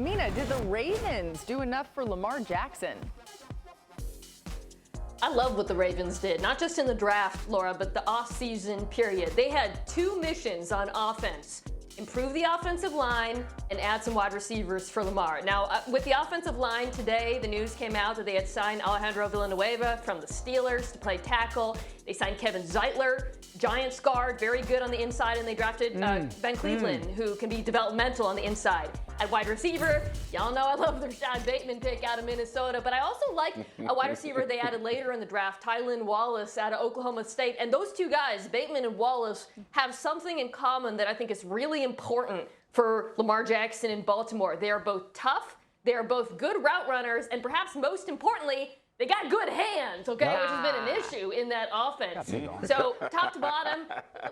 Mina, did the Ravens do enough for Lamar Jackson? I love what the Ravens did, not just in the draft, Laura, but the offseason period. They had two missions on offense: improve the offensive line and add some wide receivers for Lamar. Now, with the offensive line today, the news came out that they had signed Alejandro Villanueva from the Steelers to play tackle. They signed Kevin Zeitler, Giants guard, very good on the inside, and they drafted Ben Cleveland, who can be developmental on the inside. At wide receiver, y'all know I love the Rashad Bateman pick out of Minnesota, but I also like a wide receiver they added later in the draft, Tylan Wallace out of Oklahoma State. And those two guys, Bateman and Wallace, have something in common that I think is really important for Lamar Jackson in Baltimore. They are both tough, they are both good route runners, and perhaps most importantly, they got good hands, okay, which has been an issue in that offense. So top to bottom,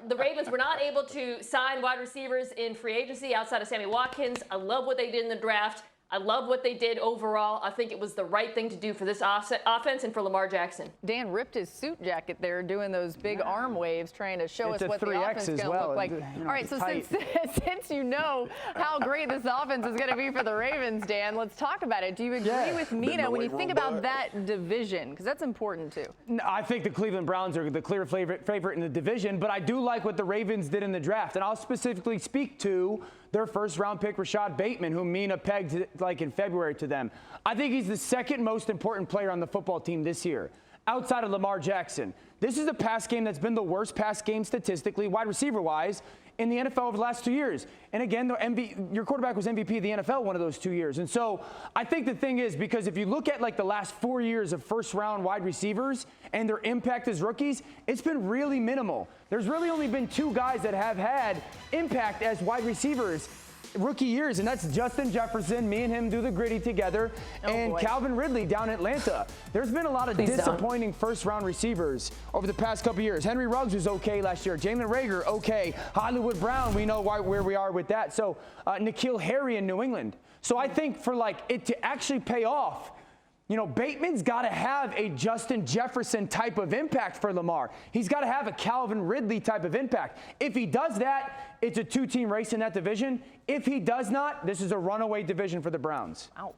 the Ravens were not able to sign wide receivers in free agency outside of Sammy Watkins. I love what they did in the draft. I love what they did overall. I think it was the right thing to do for this offense and for Lamar Jackson. Dan ripped his suit jacket there doing those big arm waves trying to show us what the offense is going to look like. All right, so since you know how great this offense is going to be for the Ravens, Dan, let's talk about it. Do you agree with Mina when you think about that division? Because that's important too. No, I think the Cleveland Browns are the clear favorite in the division, but I do like what the Ravens did in the draft. And I'll specifically speak to their first-round pick, Rashad Bateman, whom Mina pegged like in February to them. I think he's the second most important player on the football team this year, outside of Lamar Jackson. This is a pass game that's been the worst pass game statistically, wide receiver-wise, in the NFL over the last 2 years. And again, your quarterback was MVP of the NFL one of those 2 years. And so I think the thing is, because if you look at like the last 4 years of first-round wide receivers and their impact as rookies, it's been really minimal. There's really only been two guys that have had impact as wide receivers rookie years, and that's Justin Jefferson. Me and him do the gritty together, and Calvin Ridley down in Atlanta. There's been a lot of disappointing first-round receivers over the past couple years. Henry Ruggs was okay last year. Jalen Reagor, okay. Hollywood Brown, we know where we are with that. So N'Keal Harry in New England. So I think for like it to actually pay off, you know, Bateman's got to have a Justin Jefferson type of impact for Lamar. He's got to have a Calvin Ridley type of impact. If he does that, it's a two-team race in that division. If he does not, this is a runaway division for the Browns. Wow.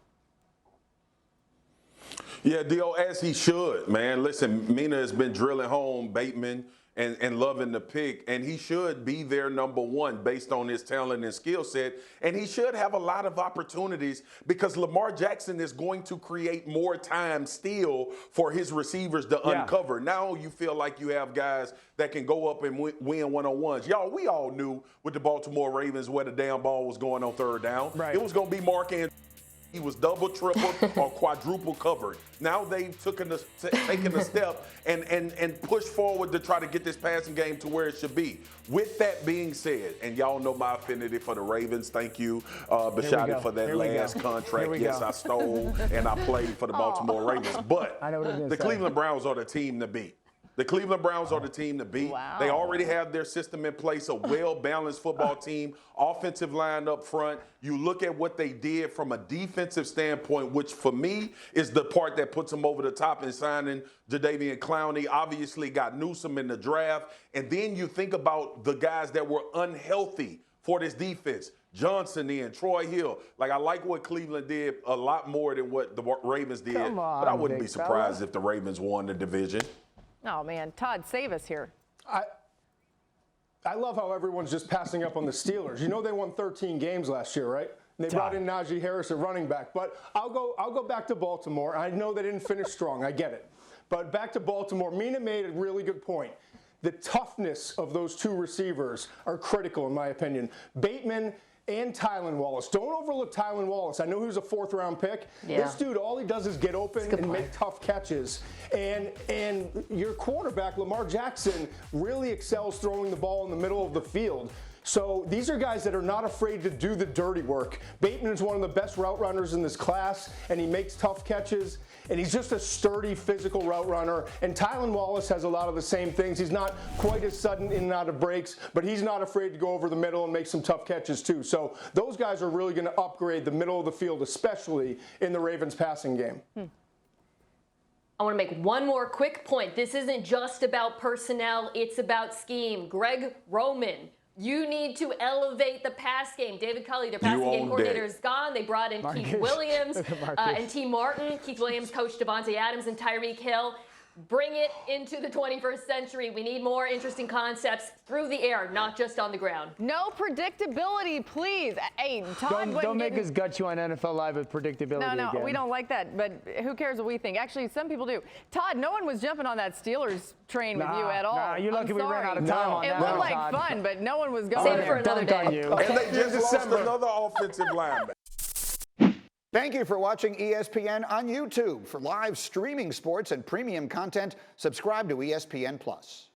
Yeah, Dio, as he should, man. Listen, Mina has been drilling home Bateman and loving the pick, and he should be their number one based on his talent and skill set, and he should have a lot of opportunities because Lamar Jackson is going to create more time still for his receivers to uncover. Now you feel like you have guys that can go up and win one-on-ones. Y'all, we all knew with the Baltimore Ravens where the damn ball was going on third down. Right. It was going to be Mark Andrews. He was double, triple, or quadruple covered. Now they've taken a step and pushed forward to try to get this passing game to where it should be. With that being said, and y'all know my affinity for the Ravens. Thank you, Bashadi, for that last contract. Yes, I stole and I played for the Baltimore Ravens. But the Cleveland Browns are the team to beat. The Cleveland Browns are the team to beat. Wow. They already have their system in place, a well-balanced football team, offensive line up front. You look at what they did from a defensive standpoint, which for me is the part that puts them over the top in signing Jadeveon Clowney. Obviously got Newsome in the draft. And then you think about the guys that were unhealthy for this defense. Johnson in, Troy Hill. Like, I like what Cleveland did a lot more than what the Ravens did. Come on, but I wouldn't be surprised if the Ravens won the division. Oh, man. Todd, save us here. I love how everyone's just passing up on the Steelers. You know they won 13 games last year, right? They brought in Najee Harris at running back. But I'll go back to Baltimore. I know they didn't finish strong. I get it. But back to Baltimore. Mina made a really good point. The toughness of those two receivers are critical, in my opinion. Bateman and Tylan Wallace. Don't overlook Tylan Wallace. I know he was a fourth-round pick. Yeah. This dude, all he does is get open and make tough catches. And your quarterback, Lamar Jackson, really excels throwing the ball in the middle of the field. So these are guys that are not afraid to do the dirty work. Bateman is one of the best route runners in this class, and he makes tough catches. And he's just a sturdy, physical route runner. And Tylan Wallace has a lot of the same things. He's not quite as sudden in and out of breaks, but he's not afraid to go over the middle and make some tough catches too. So those guys are really going to upgrade the middle of the field, especially in the Ravens passing game. I want to make one more quick point. This isn't just about personnel. It's about scheme. Greg Roman You need to elevate the pass game. David Culley, their passing game coordinator, is gone. They brought in Keith Williams and T. Martin. Keith Williams coached Devontae Adams and Tyreek Hill. Bring it into the 21st century. We need more interesting concepts through the air, not just on the ground. No predictability, please. Hey, Todd, don't make us gut you on NFL Live with predictability. No, again. we don't like that, but who cares what we think? Actually, some people do. Todd, no one was jumping on that Steelers train with you at all. Nah, you're lucky we ran out of time on that. It looked like fun, but no one was going Save it there. for another day. And they just lost another offensive lineman. Thank you for watching ESPN on YouTube. For live streaming sports and premium content, subscribe to ESPN+.